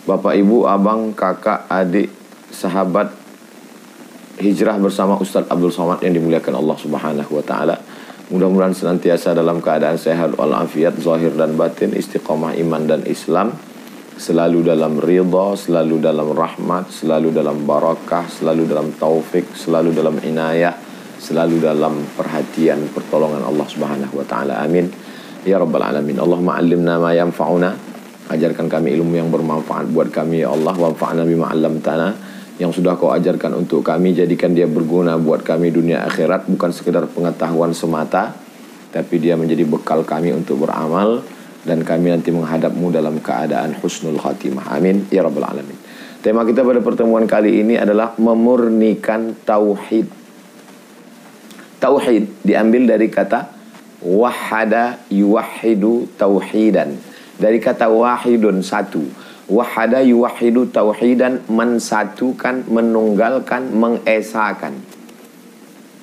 Bapak, Ibu, Abang, Kakak, Adik, sahabat hijrah bersama Ustadz Abdul Somad yang dimuliakan Allah Subhanahu wa Ta'ala. Mudah-mudahan senantiasa dalam keadaan sehat walafiat, zahir dan batin, istiqomah iman dan Islam, selalu dalam ridha, selalu dalam rahmat, selalu dalam barakah, selalu dalam taufik, selalu dalam inayah, selalu dalam perhatian pertolongan Allah Subhanahu wa Ta'ala. Amin ya rabbal alamin. Allahumma 'allimna ma yanfa'una, ajarkan kami ilmu yang bermanfaat buat kami ya Allah. Wanfa'na bima 'allamtana, yang sudah kau ajarkan untuk kami, jadikan dia berguna buat kami dunia akhirat, bukan sekedar pengetahuan semata, tapi dia menjadi bekal kami untuk beramal, dan kami nanti menghadapmu dalam keadaan husnul khatimah. Amin ya rabbal alamin. Tema kita pada pertemuan kali ini adalah memurnikan tauhid. Tauhid diambil dari kata wahada yuwahidu tauhidan, dari kata wahidun, satu. Wahada yuwahidu tauhidan, mensatukan, menunggalkan, mengesakan.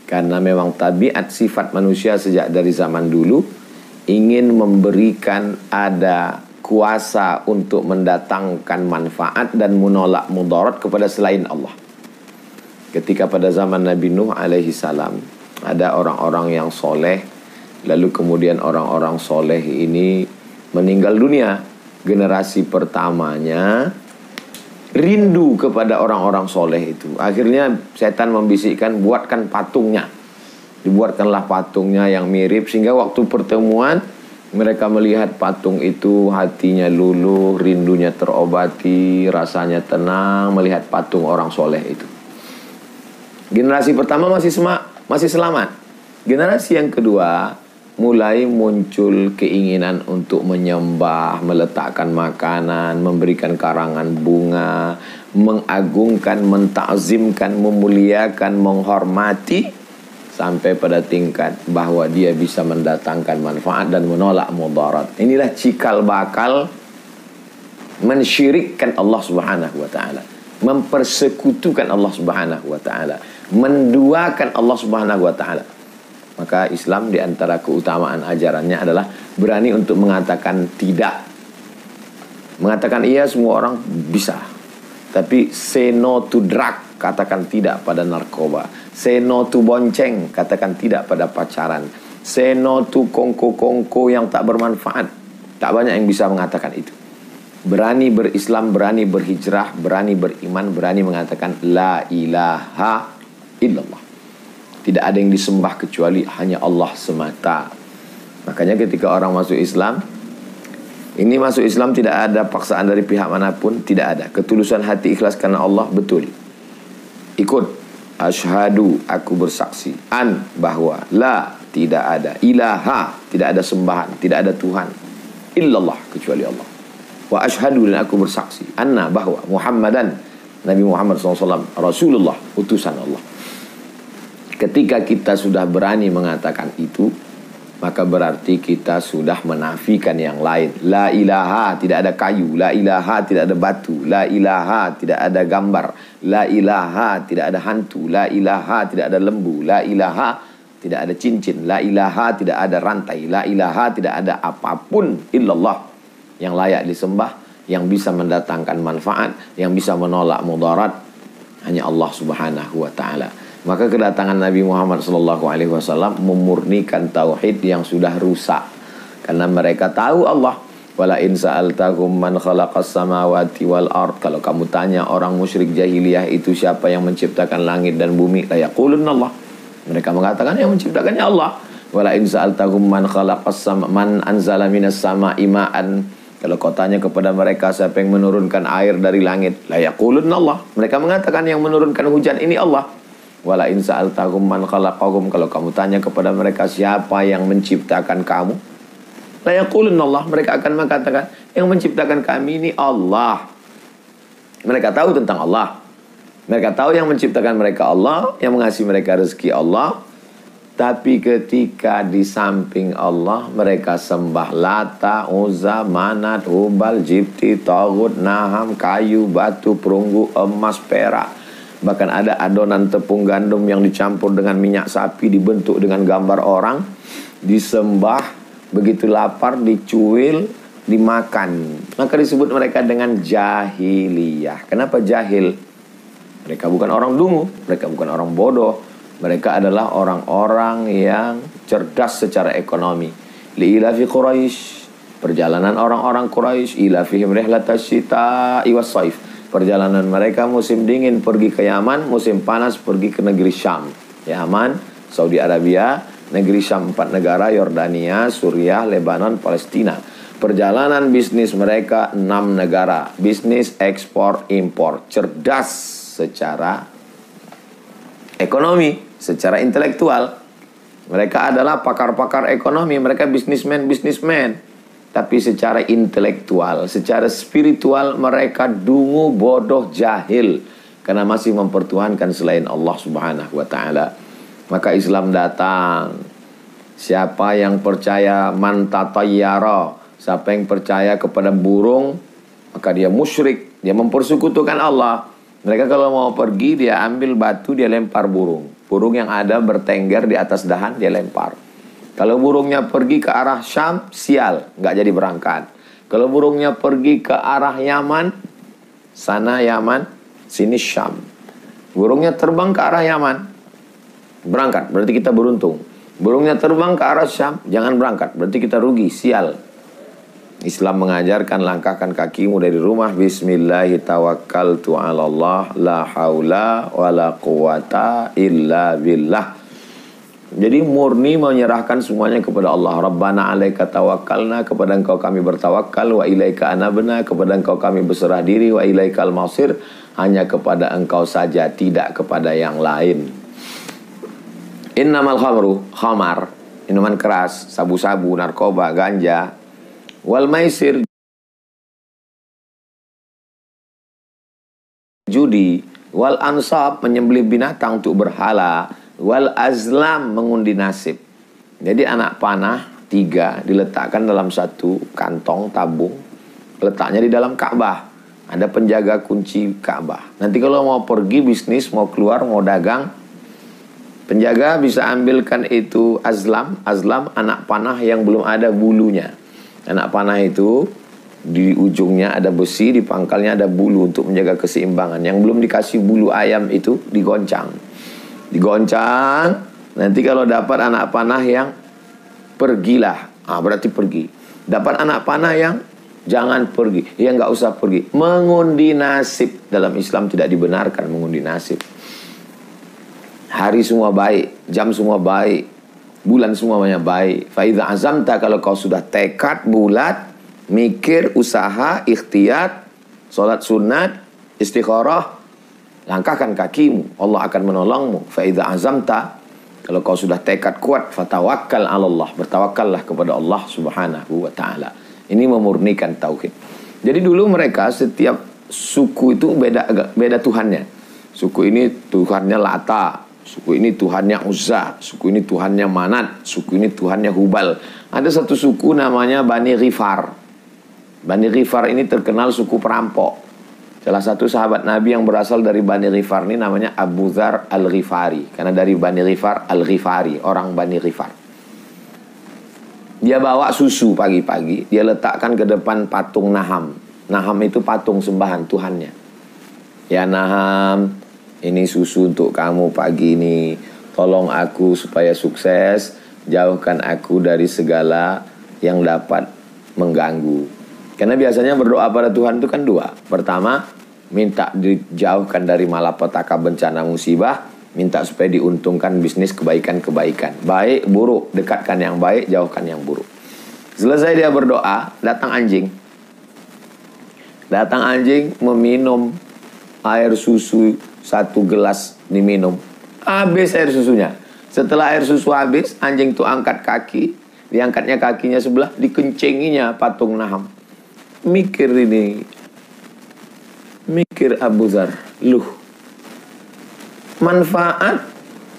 Karena memang tabiat sifat manusia sejak dari zaman dulu ingin memberikan ada kuasa untuk mendatangkan manfaat dan menolak mudarat kepada selain Allah. Ketika pada zaman Nabi Nuh alaihi salam ada orang-orang yang soleh, lalu kemudian orang-orang soleh ini meninggal dunia. Generasi pertamanya rindu kepada orang-orang soleh itu. Akhirnya setan membisikkan, buatkan patungnya. Dibuatkanlah patungnya yang mirip, sehingga waktu pertemuan mereka melihat patung itu, hatinya luluh, rindunya terobati, rasanya tenang melihat patung orang soleh itu. Generasi pertama masih selamat. Generasi yang kedua mulai muncul keinginan untuk menyembah, meletakkan makanan, memberikan karangan bunga, mengagungkan, mentakzimkan, memuliakan, menghormati, sampai pada tingkat bahwa dia bisa mendatangkan manfaat dan menolak mudarat. Inilah cikal bakal mensyirikkan Allah Subhanahu wa Ta'ala, mempersekutukan Allah Subhanahu wa Ta'ala, menduakan Allah Subhanahu wa Ta'ala. Maka Islam di antara keutamaan ajarannya adalah berani untuk mengatakan tidak. Mengatakan iya semua orang bisa, tapi say no to drug, katakan tidak pada narkoba. Say no to bonceng, katakan tidak pada pacaran. Say no to kongko-kongko yang tak bermanfaat. Tak banyak yang bisa mengatakan itu. Berani berislam, berani berhijrah, berani beriman, berani mengatakan la ilaha illallah. Tidak ada yang disembah kecuali hanya Allah semata. Makanya ketika orang masuk Islam, ini masuk Islam tidak ada paksaan dari pihak manapun, tidak ada. Ketulusan hati, ikhlas karena Allah, betul. Ikut. Asyhadu, aku bersaksi. An, bahwa. La, tidak ada. Ilaha, tidak ada sembahan, tidak ada Tuhan. Illallah, kecuali Allah. Wa asyhadu, dan aku bersaksi. Anna, bahwa. Muhammadan, Nabi Muhammad SAW, Rasulullah, utusan Allah. Ketika kita sudah berani mengatakan itu, maka berarti kita sudah menafikan yang lain. La ilaha, tidak ada kayu. La ilaha, tidak ada batu. La ilaha, tidak ada gambar. La ilaha, tidak ada hantu. La ilaha, tidak ada lembu. La ilaha, tidak ada cincin. La ilaha, tidak ada rantai. La ilaha, tidak ada apapun illallah yang layak disembah, yang bisa mendatangkan manfaat, yang bisa menolak mudarat. Hanya Allah Subhanahu wa Ta'ala. Maka kedatangan Nabi Muhammad SAW memurnikan tauhid yang sudah rusak. Karena mereka tahu Allah. Wala in sa'altahum man khalaqas samawati wal ard. Kalau kamu tanya orang musyrik jahiliyah itu siapa yang menciptakan langit dan bumi, la yaqulunna Allah. Mereka mengatakan yang menciptakannya Allah. Wala in sa'altahum man khalaqas man anzala minas sama'i ma'an. Kalau kau tanya kepada mereka siapa yang menurunkan air dari langit, la yaqulunna Allah. Mereka mengatakan yang menurunkan hujan ini Allah. Wala in sa'altahum man khalaqahum. Kalau kamu tanya kepada mereka siapa yang menciptakan kamu, la yaqulunna Allah. Mereka akan mengatakan yang menciptakan kami ini Allah. Mereka tahu tentang Allah. Mereka tahu yang menciptakan mereka Allah, yang mengasihi mereka rezeki Allah. Tapi ketika di samping Allah mereka sembah Lata, Uzza, Manat, Hubal, Jibti, Taghut, Naham, kayu, batu, perunggu, emas, perak. Bahkan ada adonan tepung gandum yang dicampur dengan minyak sapi, dibentuk dengan gambar orang, disembah, begitu lapar dicuil, dimakan. Maka disebut mereka dengan jahiliyah. Kenapa jahil? Mereka bukan orang dungu, mereka bukan orang bodoh. Mereka adalah orang-orang yang cerdas secara ekonomi. Li'ilafi Quraisy, perjalanan orang-orang Quraisy, ilafihim rihlatasyita syita'i was-shaif. Perjalanan mereka musim dingin pergi ke Yaman, musim panas pergi ke negeri Syam. Yaman, Saudi Arabia, negeri Syam 4 negara, Yordania, Suriah, Lebanon, Palestina. Perjalanan bisnis mereka 6 negara. Bisnis ekspor impor. Cerdas secara ekonomi, secara intelektual. Mereka adalah pakar-pakar ekonomi, mereka bisnismen. Tapi secara intelektual, secara spiritual mereka dungu, bodoh, jahil. Karena masih mempertuhankan selain Allah subhanahu wa ta'ala. Maka Islam datang. Siapa yang percaya man tatayyara, siapa yang percaya kepada burung, maka dia musyrik, dia mempersekutukan Allah. Mereka kalau mau pergi, dia ambil batu, dia lempar burung. Burung yang ada bertengger di atas dahan, dia lempar. Kalau burungnya pergi ke arah Syam, sial, nggak jadi berangkat. Kalau burungnya pergi ke arah Yaman, sana Yaman, sini Syam. Burungnya terbang ke arah Yaman, berangkat, berarti kita beruntung. Burungnya terbang ke arah Syam, jangan berangkat, berarti kita rugi, sial. Islam mengajarkan langkahkan kakimu dari rumah. Bismillahirrahmanirrahim. 'alallah la haula wala quwata illa billah. Jadi murni menyerahkan semuanya kepada Allah. Rabbana 'alaika tawakkalna, kepada Engkau kami bertawakal, wa ilaika anabna, kepada Engkau kami berserah diri, wa ilaikal masir, hanya kepada Engkau saja, tidak kepada yang lain. Innamal khamru, khamar, minuman keras, sabu-sabu, narkoba, ganja, wal maisir, judi, wal ansab, menyembelih binatang untuk berhala, wal azlam, mengundi nasib. Jadi anak panah 3 diletakkan dalam satu kantong tabung, letaknya di dalam Ka'bah. Ada penjaga kunci Ka'bah. Nanti kalau mau pergi bisnis, mau keluar, mau dagang, penjaga bisa ambilkan itu azlam. Azlam anak panah yang belum ada bulunya. Anak panah itu di ujungnya ada besi, di pangkalnya ada bulu untuk menjaga keseimbangan. Yang belum dikasih bulu ayam itu digoncang. Digoncang, nanti kalau dapat anak panah yang pergilah, berarti pergi. Dapat anak panah yang jangan pergi, ya nggak usah pergi. Mengundi nasib, dalam Islam tidak dibenarkan mengundi nasib. Hari semua baik, jam semua baik, bulan semuanya baik. Faiza azamta, kalau kau sudah tekad bulat, mikir, usaha, ikhtiyat, solat sunat, istikharah, langkahkan kakimu, Allah akan menolongmu. Faiza azamta, kalau kau sudah tekad kuat, fatawakkal 'alallah, bertawakallah kepada Allah subhanahu wa ta'ala. Ini memurnikan tauhid. Jadi dulu mereka setiap suku itu beda Tuhannya. Suku ini Tuhannya Lata, suku ini Tuhannya Uzza, suku ini Tuhannya Manat, suku ini Tuhannya Hubal. Ada satu suku namanya Bani Ghifar. Bani Ghifar ini terkenal suku perampok. Salah satu sahabat Nabi yang berasal dari Bani Ghifar ini namanya Abu Dzar Al-Ghifari. Karena dari Bani Ghifar, Al-Ghifari, orang Bani Ghifar. Dia bawa susu pagi-pagi, dia letakkan ke depan patung Naham. Naham itu patung sembahan Tuhannya. Ya Naham, ini susu untuk kamu pagi ini. Tolong aku supaya sukses. Jauhkan aku dari segala yang dapat mengganggu. Karena biasanya berdoa pada Tuhan itu kan 2. Pertama, minta dijauhkan dari malapetaka, bencana, musibah. Minta supaya diuntungkan bisnis, kebaikan-kebaikan. Baik, buruk, dekatkan yang baik, jauhkan yang buruk. Selesai dia berdoa, datang anjing. Datang anjing meminum air susu 1 gelas diminum. Habis air susunya. Setelah air susu habis, anjing itu angkat kaki. Diangkatnya kakinya sebelah, dikencenginya patung Naham. Mikir ini. Mikir Abu Dzar. Manfaat.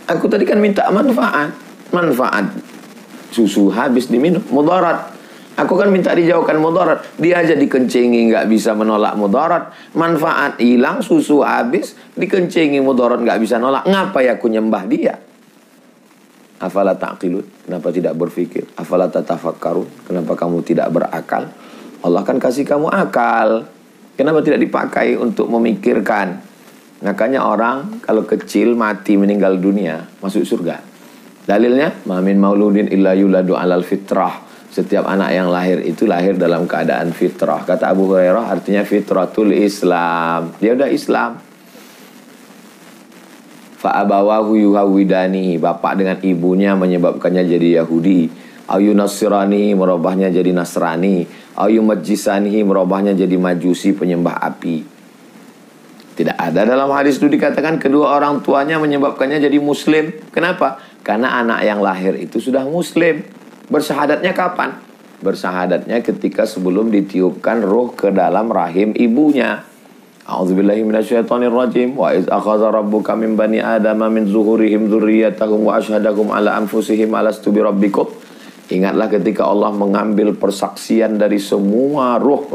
Aku tadi kan minta manfaat. Manfaat. Susu habis diminum. Mudarat. Aku kan minta dijauhkan mudarat. Dia aja dikencengi nggak bisa menolak mudarat. Manfaat hilang, susu habis, dikencengi mudarat nggak bisa nolak. Ngapa ya aku nyembah dia? Afala ta'qilun? Kenapa tidak berpikir? Afala tatafakkarun? Kenapa kamu tidak berakal? Allah kan kasih kamu akal. Kenapa tidak dipakai untuk memikirkan? Makanya orang kalau kecil mati meninggal dunia masuk surga. Dalilnya, ma min mauludin illa yuladu alal fitrah. Setiap anak yang lahir itu lahir dalam keadaan fitrah. Kata Abu Hurairah, artinya fitratul Islam. Dia udah Islam. Fa abawahu yuhawidani, bapak dengan ibunya menyebabkannya jadi Yahudi. Ayu nasirani, merubahnya jadi Nasrani. Ayu majisanihi, merubahnya jadi Majusi, penyembah api. Tidak ada dalam hadis itu dikatakan kedua orang tuanya menyebabkannya jadi Muslim. Kenapa? Karena anak yang lahir itu sudah Muslim. Bersyahadatnya kapan? Bersyahadatnya ketika sebelum ditiupkan ruh ke dalam rahim ibunya. A'udzubillahi minasyaitonirrajim. Wa iz akhadha rabbuka min bani adama min zuhurihim dzurriyyatahum wa asyhadahum ala anfusihim alastu birabbikum. Ingatlah ketika Allah mengambil persaksian dari semua ruh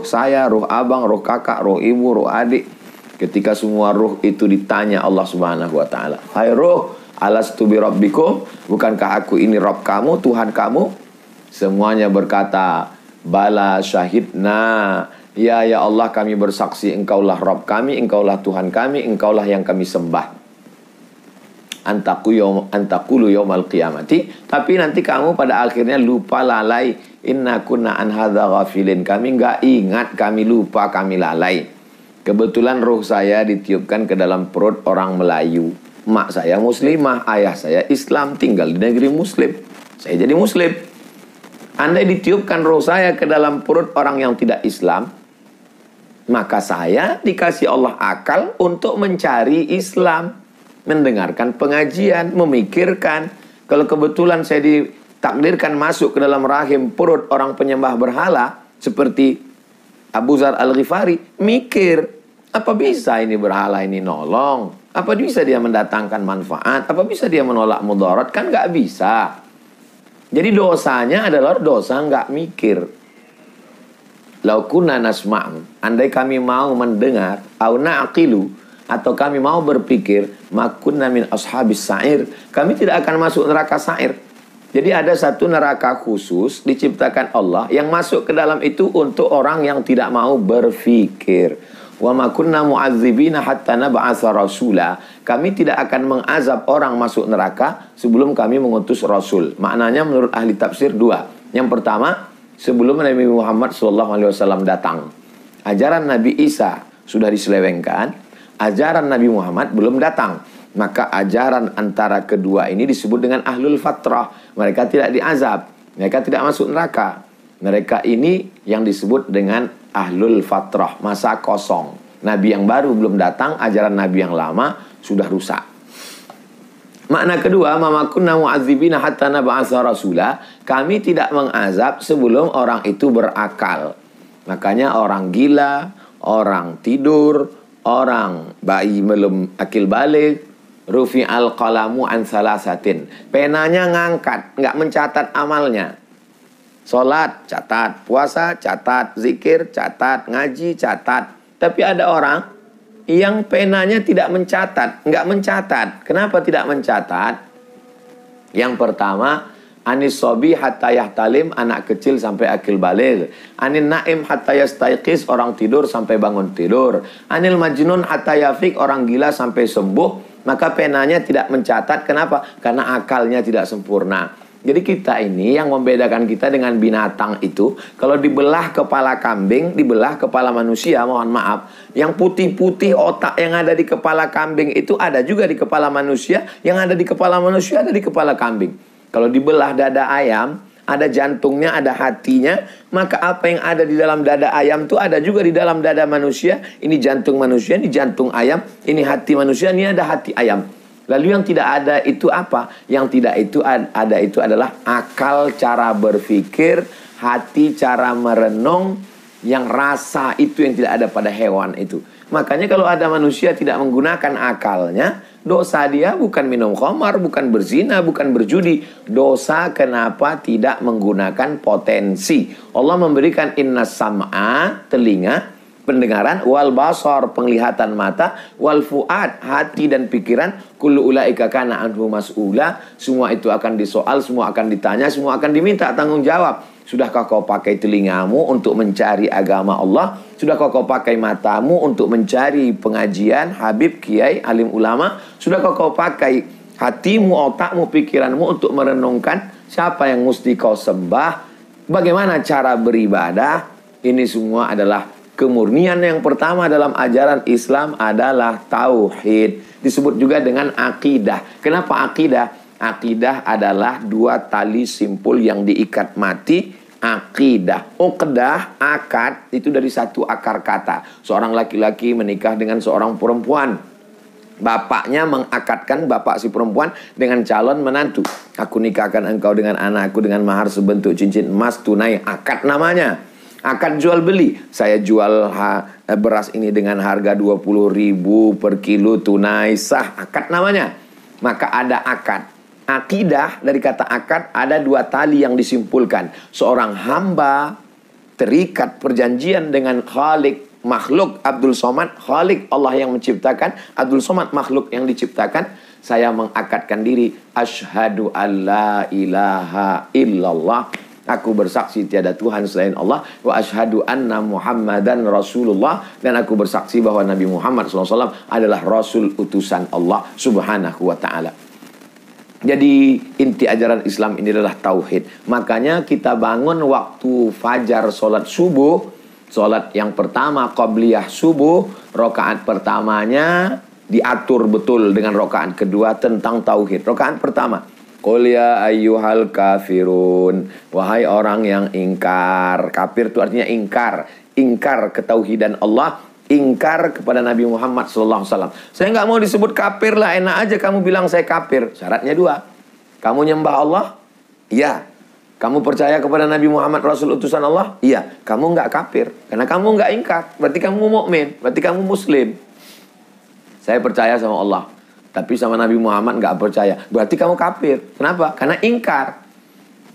saya, ruh abang, ruh kakak, ruh ibu, ruh adik. Ketika semua ruh itu ditanya Allah Subhanahu wa taala, "Hai ruh, alastu birabbikum? Bukankah aku ini Rabb kamu, Tuhan kamu?" Semuanya berkata, "Bala syahidna." Ya Allah, kami bersaksi engkaulah Rabb kami, engkaulah Tuhan kami, engkaulah yang kami sembah. Antakulu yaumal qiyamati. Tapi nanti kamu pada akhirnya lupa, lalai. Inna kunna an hadza ghafilin. Kami enggak ingat, kami lupa, kami lalai. Kebetulan ruh saya ditiupkan ke dalam perut orang Melayu. Mak saya muslimah, ayah saya Islam, tinggal di negeri muslim. Saya jadi muslim. Andai ditiupkan ruh saya ke dalam perut orang yang tidak Islam, maka saya dikasih Allah akal untuk mencari Islam, mendengarkan pengajian, memikirkan. Kalau kebetulan saya ditakdirkan masuk ke dalam rahim perut orang penyembah berhala seperti Abu Dzar Al-Ghifari, mikir, apa bisa ini berhala ini nolong? Apa bisa dia mendatangkan manfaat? Apa bisa dia menolak mudarat? Kan nggak bisa. Jadi dosanya adalah dosa nggak mikir. Lau kunna nasma'u, andai kami mau mendengar, au na'qilu, atau kami mau berpikir, makunna min ashabis sa'ir, kami tidak akan masuk neraka sa'ir. Jadi ada satu neraka khusus diciptakan Allah yang masuk ke dalam itu untuk orang yang tidak mau berpikir. Wa ma kunna mu'adzibina hatta nab'atsa rasula. Kami tidak akan mengazab orang masuk neraka sebelum kami mengutus rasul. Maknanya menurut ahli tafsir dua. Yang pertama, sebelum Nabi Muhammad SAW datang, ajaran Nabi Isa sudah diselewengkan, ajaran Nabi Muhammad belum datang. Maka ajaran antara kedua ini disebut dengan ahlul fatrah. Mereka tidak diazab, mereka tidak masuk neraka. Mereka ini yang disebut dengan ahlul fatrah, masa kosong. Nabi yang baru belum datang, ajaran Nabi yang lama sudah rusak. Makna kedua, ma kunna mu'adzibina hatta nab'atsa rasula, kami tidak mengazab sebelum orang itu berakal. Makanya orang gila, orang tidur, orang bayi belum akil balik, rufi'al qalamu an salasatin. Penanya ngangkat, nggak mencatat amalnya. Sholat, catat. Puasa, catat. Zikir, catat. Ngaji, catat. Tapi ada orang yang penanya tidak mencatat, nggak mencatat. Kenapa tidak mencatat? Yang pertama, anis sobi hatta yahtalim, anak kecil sampai akil baligh. Anil naim hatta yastaiqis, orang tidur sampai bangun tidur. Anil majnun hatta yafik, orang gila sampai sembuh. Maka penanya tidak mencatat. Kenapa? Karena akalnya tidak sempurna. Jadi kita ini yang membedakan kita dengan binatang itu, kalau dibelah kepala kambing, dibelah kepala manusia, mohon maaf, yang putih-putih otak yang ada di kepala kambing itu ada juga di kepala manusia, yang ada di kepala manusia ada di kepala kambing. Kalau dibelah dada ayam, ada jantungnya, ada hatinya, maka apa yang ada di dalam dada ayam itu ada juga di dalam dada manusia. Ini jantung manusia, ini jantung ayam, ini hati manusia, ini ada hati ayam. Lalu yang tidak ada itu apa? Yang tidak itu ada itu adalah akal, cara berpikir, hati, cara merenung, yang rasa itu yang tidak ada pada hewan itu. Makanya kalau ada manusia tidak menggunakan akalnya, dosa dia bukan minum khamar, bukan berzina, bukan berjudi. Dosa kenapa tidak menggunakan potensi. Allah memberikan inna sam'a, telinga, pendengaran, wal basar, penglihatan mata, wal fuad, hati dan pikiran, kullu ulaika kana anhu mas'ula, semua itu akan disoal, semua akan ditanya, semua akan diminta tanggung jawab. Sudahkah kau pakai telingamu untuk mencari agama Allah? Sudahkah kau pakai matamu untuk mencari pengajian, habib, kiai, alim ulama? Sudahkah kau pakai hatimu, otakmu, pikiranmu untuk merenungkan siapa yang mesti kau sembah? Bagaimana cara beribadah? Ini semua adalah kemurnian. Yang pertama dalam ajaran Islam adalah tauhid. Disebut juga dengan akidah. Kenapa akidah? Akidah adalah dua tali simpul yang diikat mati. Akidah, uqdah, akad, itu dari satu akar kata. Seorang laki-laki menikah dengan seorang perempuan. Bapaknya mengakadkan, bapak si perempuan, dengan calon menantu. Aku nikahkan engkau dengan anakku dengan mahar sebentuk cincin emas tunai. Akad namanya. Akad jual beli. Saya jual beras ini dengan harga 20.000 per kilo tunai sah. Akad namanya. Maka ada akad. Akidah, dari kata akad, ada dua tali yang disimpulkan. Seorang hamba terikat perjanjian dengan Khalik, makhluk Abdul Somad, Khalik Allah yang menciptakan, Abdul Somad makhluk yang diciptakan. Saya mengakadkan diri, asyhadu alla ilaha illallah, aku bersaksi tiada Tuhan selain Allah, wa asyhadu anna Muhammadan Rasulullah, dan aku bersaksi bahwa Nabi Muhammad SAW adalah Rasul utusan Allah Subhanahu wa ta'ala. Jadi inti ajaran Islam ini adalah tauhid. Makanya kita bangun waktu fajar, solat subuh. Solat yang pertama qabliyah subuh, rakaat pertamanya diatur betul dengan rakaat kedua tentang tauhid. Rakaat pertama, qul ya ayyuhal kafirun, wahai orang yang ingkar. Kafir itu artinya ingkar. Ingkar ketauhidan Allah, ingkar kepada Nabi Muhammad SAW. Saya nggak mau disebut kafir lah, enak aja kamu bilang saya kafir. Syaratnya dua. Kamu nyembah Allah? Iya. Kamu percaya kepada Nabi Muhammad Rasul utusan Allah? Iya. Kamu nggak kafir. Karena kamu nggak ingkar. Berarti kamu mukmin. Berarti kamu muslim. Saya percaya sama Allah, tapi sama Nabi Muhammad nggak percaya. Berarti kamu kafir. Kenapa? Karena ingkar.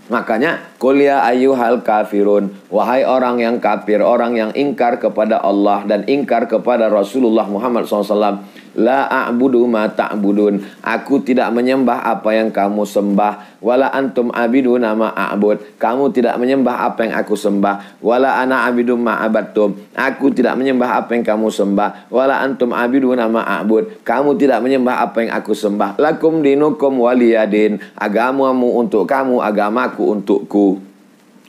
Makanya, qul ya ayyuhal kafirun, wahai orang yang kafir, orang yang ingkar kepada Allah dan ingkar kepada Rasulullah Muhammad SAW. La a'budu ma ta'budun, aku tidak menyembah apa yang kamu sembah. Wala antum abiduna ma a'bud, kamu tidak menyembah apa yang aku sembah. Wala ana abidum ma abattum, aku tidak menyembah apa yang kamu sembah. Wala antum abiduna ma a'bud, kamu tidak menyembah apa yang aku sembah. Lakum dinukum waliyadin, agamamu untuk kamu, agamaku untukku.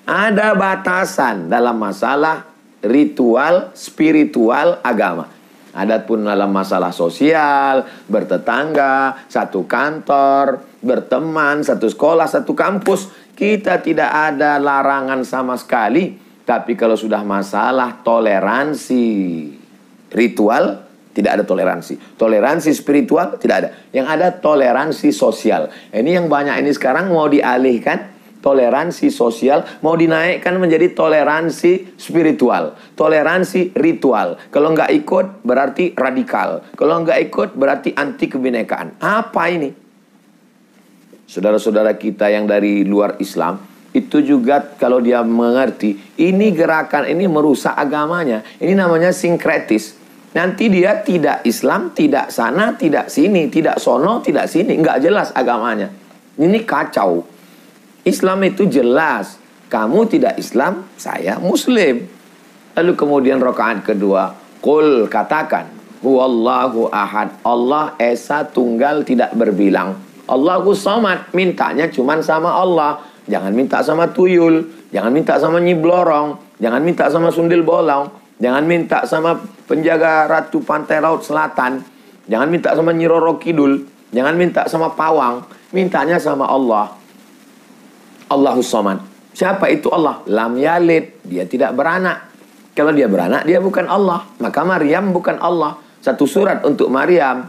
Ada batasan dalam masalah ritual, spiritual, agama. Adapun dalam masalah sosial, bertetangga, satu kantor, berteman, satu sekolah, satu kampus, kita tidak ada larangan sama sekali. Tapi kalau sudah masalah toleransi ritual, tidak ada toleransi. Toleransi spiritual, tidak ada. Yang ada toleransi sosial. Ini yang banyak ini sekarang mau dialihkan. Toleransi sosial mau dinaikkan menjadi toleransi spiritual, toleransi ritual. Kalau nggak ikut berarti radikal. Kalau nggak ikut berarti anti kebinekaan. Apa ini? Saudara-saudara kita yang dari luar Islam itu juga kalau dia mengerti ini gerakan ini merusak agamanya. Ini namanya sinkretis. Nanti dia tidak Islam, tidak sana, tidak sini, tidak sono, tidak sini, nggak jelas agamanya. Ini kacau. Islam itu jelas. Kamu tidak Islam, saya Muslim. Lalu kemudian rakaat kedua, qul, katakan, huwallahu ahad, Allah esa tunggal tidak berbilang. Allahu somad, mintanya cuman sama Allah. Jangan minta sama tuyul, jangan minta sama Nyi Blorong, jangan minta sama Sundil Bolong, jangan minta sama penjaga Ratu Pantai Laut Selatan, jangan minta sama Nyi Roro Kidul, jangan minta sama Pawang, mintanya sama Allah. Allahus Somad. Siapa itu Allah? Lam yalid, dia tidak beranak. Kalau dia beranak, dia bukan Allah. Maka Maryam bukan Allah. Satu surat untuk Maryam,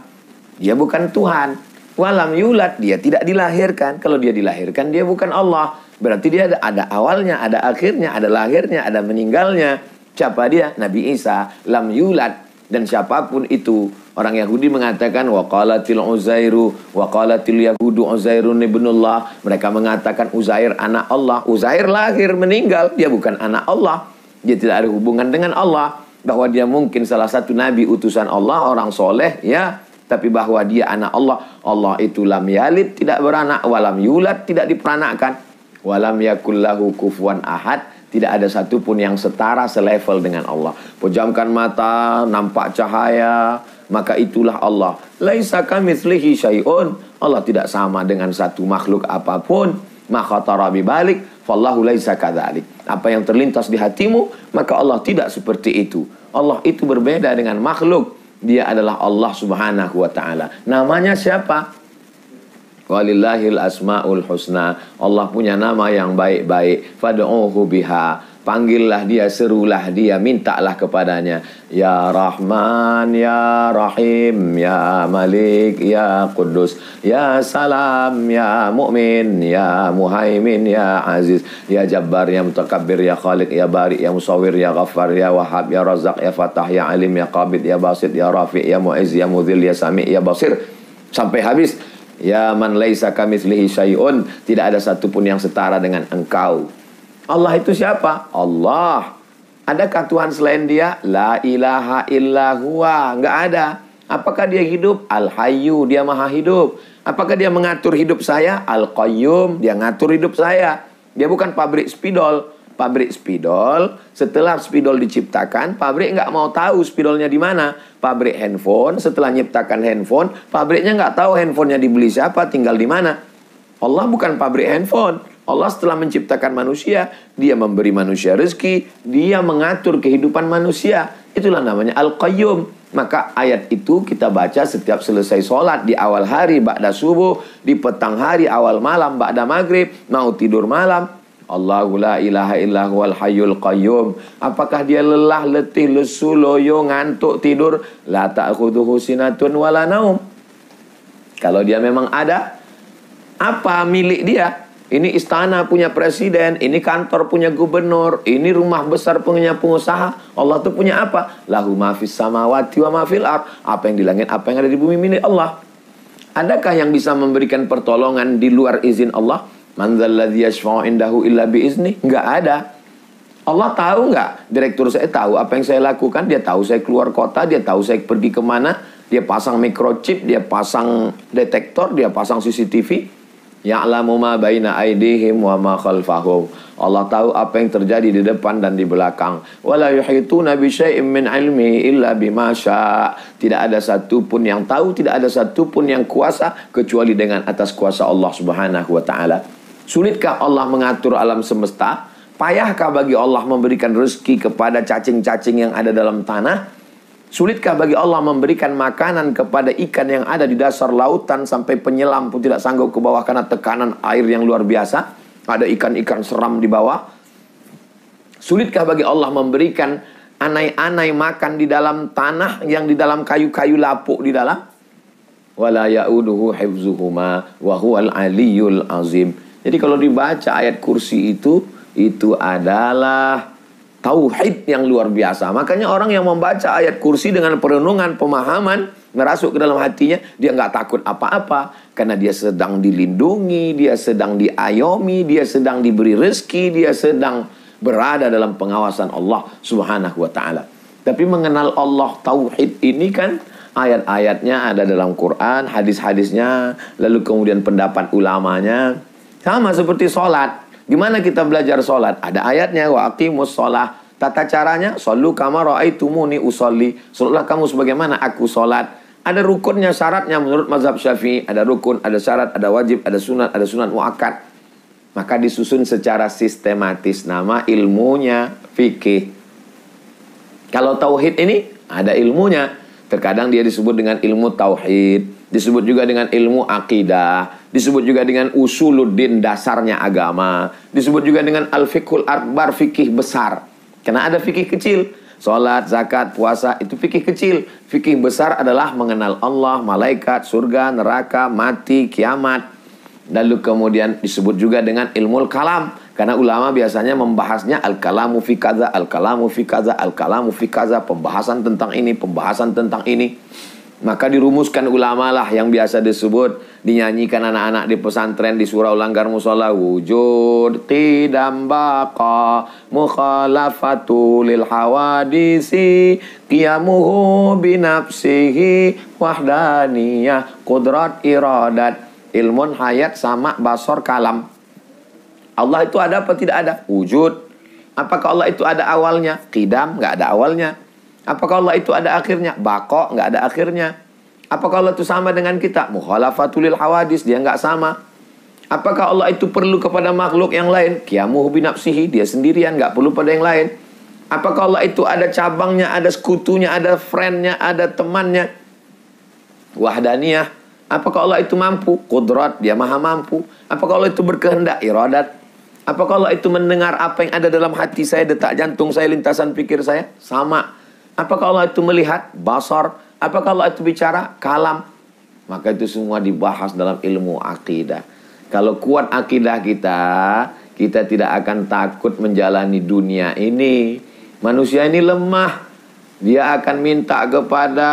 dia bukan Tuhan. Walam yulad, dia tidak dilahirkan. Kalau dia dilahirkan, dia bukan Allah. Berarti dia ada awalnya, ada akhirnya, ada lahirnya, ada meninggalnya. Siapa dia? Nabi Isa. Lam yulad. Dan siapapun itu, orang Yahudi mengatakan waqalatil Uzairu, waqalatil Yahudu Uzairun ibnullah. Mereka mengatakan Uzair anak Allah. Uzair lahir meninggal, dia bukan anak Allah. Dia tidak ada hubungan dengan Allah. bahwa dia mungkin salah satu nabi utusan Allah, orang soleh, ya, tapi bahwa dia anak Allah. Allah itu lam yalid, tidak beranak, walam yulad, tidak diperanakkan, walam yakullahu kufuwan ahad, tidak ada satupun yang setara selevel dengan Allah. Pejamkan mata, nampak cahaya, maka itulah Allah. Laisa kamitslihi syai'un, Allah tidak sama dengan satu makhluk apapun. Ma khatara bibalik fallahu laisa kadzalik. Apa yang terlintas di hatimu, maka Allah tidak seperti itu. Allah itu berbeda dengan makhluk. Dia adalah Allah Subhanahu wa ta'ala. Namanya siapa? Walillahil asmaul husna. Allah punya nama yang baik-baik. Fad'uhu biha. Panggillah dia, serulah dia, mintalah kepadanya. Ya Rahman, Ya Rahim, Ya Malik, Ya Quddus, Ya Salam, Ya Mu'min, Ya Muhaimin, Ya Aziz, Ya Jabbar, Ya Mutakabbir, Ya Khaliq, Ya Bari, Ya Musawwir, Ya Ghaffar, Ya Wahhab, Ya Razzaq, Ya Fattah, Ya Alim, Ya Qabid, Ya Basit, Ya Rafi', Ya Mu'izz, Ya Mudhil, Ya Sami', Ya Basir, sampai habis. Ya man laisa kamitslihi syai'un, tidak ada satupun yang setara dengan engkau. Allah itu siapa? Allah. Adakah Tuhan selain dia? La ilaha illa huwa. Enggak ada. Apakah dia hidup? Al-Hayyu, dia maha hidup. Apakah dia mengatur hidup saya? Al-Qayyum, dia ngatur hidup saya. Dia bukan pabrik spidol. Pabrik spidol, setelah spidol diciptakan, pabrik nggak mau tahu spidolnya di mana. Pabrik handphone, setelah nyiptakan handphone, pabriknya nggak tahu handphonenya dibeli siapa, tinggal di mana. Allah bukan pabrik handphone. Allah setelah menciptakan manusia, dia memberi manusia rezeki, dia mengatur kehidupan manusia. Itulah namanya Al-Qayyum. Maka ayat itu kita baca setiap selesai sholat, di awal hari ba'da subuh, di petang hari awal malam ba'da maghrib, mau tidur malam. Allahu la ilaha illa huwal hayyul qayyum. Apakah dia lelah, letih, lesu, loyo, ngantuk, tidur? La ta'khudhuhu sinatun wala naum. Kalau dia memang ada, apa milik dia? Ini istana punya presiden, ini kantor punya gubernur, ini rumah besar punya pengusaha. Allah tuh punya apa? Lahu ma fis samawati wa ma fil ard. Apa yang di langit, apa yang ada di bumi milik Allah. Adakah yang bisa memberikan pertolongan di luar izin Allah? Man dzalladzi yashfa'u indahu illa biizni? Enggak ada. Allah tahu nggak? Direktur saya tahu apa yang saya lakukan. Dia tahu saya keluar kota, dia tahu saya pergi kemana. Dia pasang microchip, dia pasang detektor, dia pasang CCTV. Ya'lamu ma baina aydihim wa ma khalfahum. Allah tahu apa yang terjadi di depan dan di belakang. Wala yuhituna bi syai'in min ilmi illa bima syaa. Tidak ada satupun yang tahu, tidak ada satupun yang kuasa kecuali dengan atas kuasa Allah Subhanahu wa taala. Sulitkah Allah mengatur alam semesta? Payahkah bagi Allah memberikan rezeki kepada cacing-cacing yang ada dalam tanah? Sulitkah bagi Allah memberikan makanan kepada ikan yang ada di dasar lautan sampai penyelam pun tidak sanggup ke bawah karena tekanan air yang luar biasa? Ada ikan-ikan seram di bawah. Sulitkah bagi Allah memberikan anai-anai makan di dalam tanah yang di dalam kayu-kayu lapuk di dalam? Wala ya'uduhu hifzuhuma wa huwal aliyyul azim. Jadi kalau dibaca ayat kursi itu adalah tauhid yang luar biasa. Makanya orang yang membaca ayat kursi dengan perenungan, pemahaman, merasuk ke dalam hatinya, dia nggak takut apa-apa. Karena dia sedang dilindungi, dia sedang diayomi, dia sedang diberi rezeki, dia sedang berada dalam pengawasan Allah Subhanahu wa ta'ala. Tapi mengenal Allah tauhid ini kan ayat-ayatnya ada dalam Quran, hadis-hadisnya, lalu kemudian pendapat ulamanya. Sama seperti sholat. Gimana kita belajar sholat? Ada ayatnya, wa aqimus sholah. Tata caranya, shollu kama ra'aitumuni usolli. Sholatlah kamu sebagaimana aku sholat. Ada rukunnya, syaratnya menurut mazhab Syafi'i. Ada rukun, ada syarat, ada wajib, ada sunat muakkad. Maka disusun secara sistematis. Nama ilmunya fikih. Kalau tauhid ini, ada ilmunya. Terkadang dia disebut dengan ilmu tauhid. Disebut juga dengan ilmu akidah. Disebut juga dengan usuluddin, dasarnya agama. Disebut juga dengan al-fiqhul akbar, fikih besar. Karena ada fikih kecil. Salat, zakat, puasa, itu fikih kecil. Fikih besar adalah mengenal Allah, malaikat, surga, neraka, mati, kiamat. Lalu kemudian disebut juga dengan ilmu kalam. Karena ulama biasanya membahasnya al-kalamu fi kaza, al-kalamu fi kaza, al-kalamu fi kaza. Pembahasan tentang ini, pembahasan tentang ini. Maka dirumuskan ulama lah yang biasa disebut, dinyanyikan anak-anak di pesantren di surau langgar musola, wujud qidam baqa mukhalafatu lil hawadisi qiyamuhu binafsihi wahdaniyah qudrat iradat ilmun hayat sama basor kalam. Allah itu ada apa tidak ada? Wujud. Apakah Allah itu ada awalnya? Qidam, nggak ada awalnya. Apakah Allah itu ada akhirnya? Baqa, nggak ada akhirnya. Apakah Allah itu sama dengan kita? Mukhalafatul lil hawadis, dia nggak sama. Apakah Allah itu perlu kepada makhluk yang lain? Qiyamuhu binafsihi, dia sendirian, nggak perlu pada yang lain. Apakah Allah itu ada cabangnya, ada sekutunya, ada friendnya, ada temannya? Wahdaniyah. Apakah Allah itu mampu? Qudrat, dia maha mampu. Apakah Allah itu berkehendak? Iradat. Apakah Allah itu mendengar apa yang ada dalam hati saya, detak jantung saya, lintasan pikir saya? Sama. Apakah Allah itu melihat? Basar. Apakah Allah itu bicara? Kalam. Maka itu semua dibahas dalam ilmu akidah. Kalau kuat akidah kita, kita tidak akan takut menjalani dunia ini. Manusia ini lemah. Dia akan minta kepada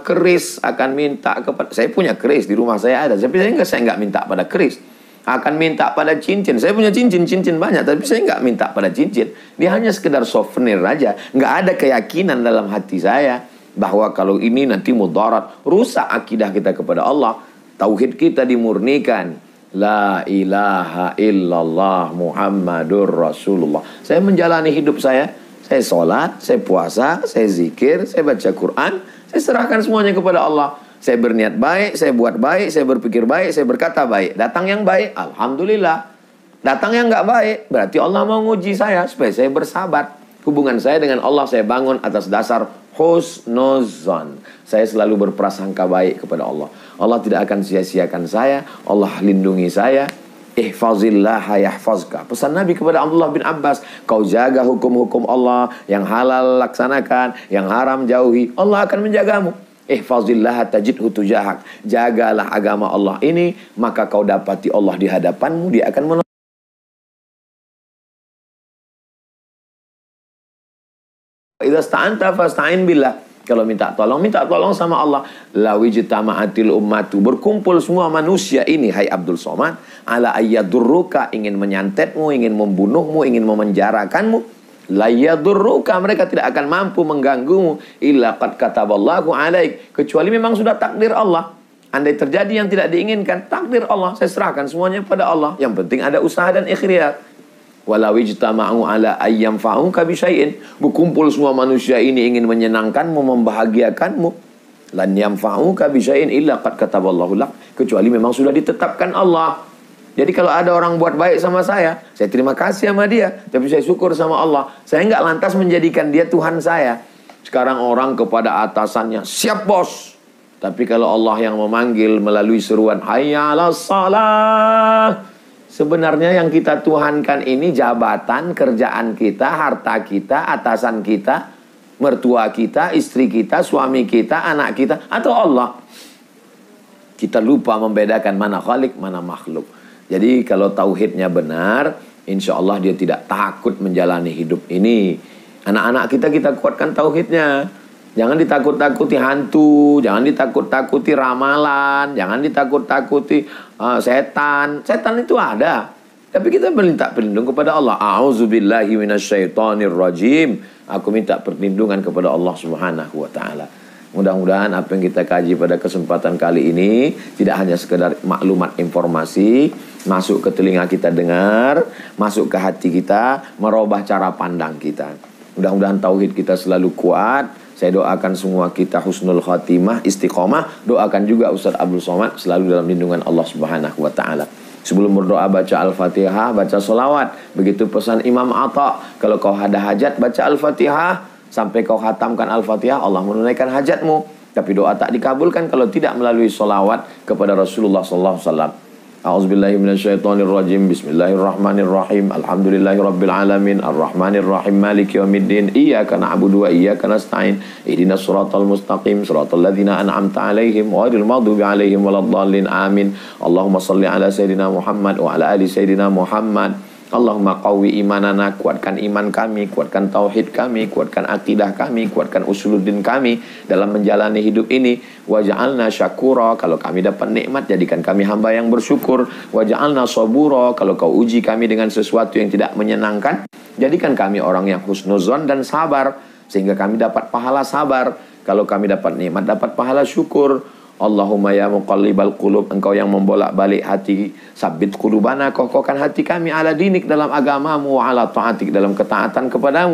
keris, akan minta kepada... Saya punya keris di rumah saya ada, tapi saya nggak minta pada keris. Akan minta pada cincin. Saya punya cincin banyak, tapi saya nggak minta pada cincin. Dia hanya sekedar souvenir aja. Nggak ada keyakinan dalam hati saya bahwa kalau ini nanti mudarat, rusak akidah kita kepada Allah. Tauhid kita dimurnikan. La ilaha illallah Muhammadur Rasulullah. Saya menjalani hidup saya sholat, saya puasa, saya zikir, saya baca Quran, saya serahkan semuanya kepada Allah. Saya berniat baik, saya buat baik, saya berpikir baik, saya berkata baik. Datang yang baik, alhamdulillah. Datang yang nggak baik, berarti Allah mau nguji saya supaya saya bersabar. Hubungan saya dengan Allah saya bangun atas dasar husnuzan. Saya selalu berprasangka baik kepada Allah. Allah tidak akan sia-siakan saya. Allah lindungi saya. Ihfazillah yahfazka. Pesan Nabi kepada Abdullah bin Abbas, kau jaga hukum-hukum Allah, yang halal laksanakan, yang haram jauhi, Allah akan menjagamu. Ihfazillah tajidhu tujahak. Jagalah agama Allah ini, maka kau dapati Allah di hadapanmu, dia akan menolong. Idza sta'anta fasta'in billah. Kalau minta tolong sama Allah. Lawijtama'atil ummatu, berkumpul semua manusia ini, hai Abdul Somad, ala ayyadurruka, ingin menyantetmu, ingin membunuhmu, ingin memenjarakanmu. La yadurruka, mereka tidak akan mampu mengganggumu illa qad kataballahu alaik, kecuali memang sudah takdir Allah. Andai terjadi yang tidak diinginkan, takdir Allah, saya serahkan semuanya pada Allah. Yang penting ada usaha dan ikhtiar. Walau ijtama'u ala ayyam fa'uka bisyai'in, berkumpul semua manusia ini ingin menyenangkanmu, membahagiakanmu, lan yamfa'uka bisyai'in illa qad kataballahu lak, kecuali memang sudah ditetapkan Allah. Jadi kalau ada orang buat baik sama saya terima kasih sama dia, tapi saya syukur sama Allah. Saya nggak lantas menjadikan dia Tuhan saya. Sekarang orang kepada atasannya, siap bos. Tapi kalau Allah yang memanggil melalui seruan hayya 'alas shalah, sebenarnya yang kita tuhankan ini jabatan, kerjaan kita, harta kita, atasan kita, mertua kita, istri kita, suami kita, anak kita, atau Allah. Kita lupa membedakan mana khalik, mana makhluk. Jadi kalau tauhidnya benar, insya Allah dia tidak takut menjalani hidup ini. Anak-anak kita kuatkan tauhidnya. Jangan ditakut-takuti hantu, jangan ditakut-takuti ramalan, jangan ditakut-takuti setan. Setan itu ada. Tapi kita minta perlindungan kepada Allah. A'udzubillahi minasyaitonirrajim. Aku minta perlindungan kepada Allah Subhanahu wa taala. Mudah-mudahan apa yang kita kaji pada kesempatan kali ini tidak hanya sekedar maklumat informasi, masuk ke telinga kita dengar, masuk ke hati kita, merubah cara pandang kita. Mudah-mudahan tauhid kita selalu kuat. Saya doakan semua kita husnul khatimah, istiqomah. Doakan juga Ustaz Abdul Somad selalu dalam lindungan Allah Subhanahu wa taala. Sebelum berdoa baca Al-Fatihah, baca solawat. Begitu pesan Imam Atta, kalau kau ada hajat baca Al-Fatihah sampai kau khatamkan Al-Fatihah, Allah menunaikan hajatmu. Tapi doa tak dikabulkan kalau tidak melalui solawat kepada Rasulullah sallallahu alaihi wasallam. A'udzubillahi minasyaitonirrajim. Bismillahirrahmanirrahim. Alhamdulillahirabbil alamin. Arrahmanirrahim. Maliki yaumiddin. Iyyaka na'budu wa iyyaka nasta'in. Ihdinas siratal mustaqim. Siratal ladzina an'amta 'alaihim ghairil maghdubi 'alaihim waladdallin. Amin. Allahumma shalli ala sayidina Muhammad wa ala ali sayidina Muhammad. Allahumma qawwi imanana, kuatkan iman kami, kuatkan tauhid kami, kuatkan akidah kami, kuatkan usuluddin kami dalam menjalani hidup ini. Waj'alna syakura, kalau kami dapat nikmat jadikan kami hamba yang bersyukur. Waj'alna sabura, kalau kau uji kami dengan sesuatu yang tidak menyenangkan, jadikan kami orang yang husnuzon dan sabar, sehingga kami dapat pahala sabar. Kalau kami dapat nikmat, dapat pahala syukur. Allahumma ya muqallibal qulub, engkau yang membolak-balik hati, sabit qulubana, kokohkan hati kami ala dinik, dalam agamamu, wa ala ta'atik, dalam ketaatan kepadamu.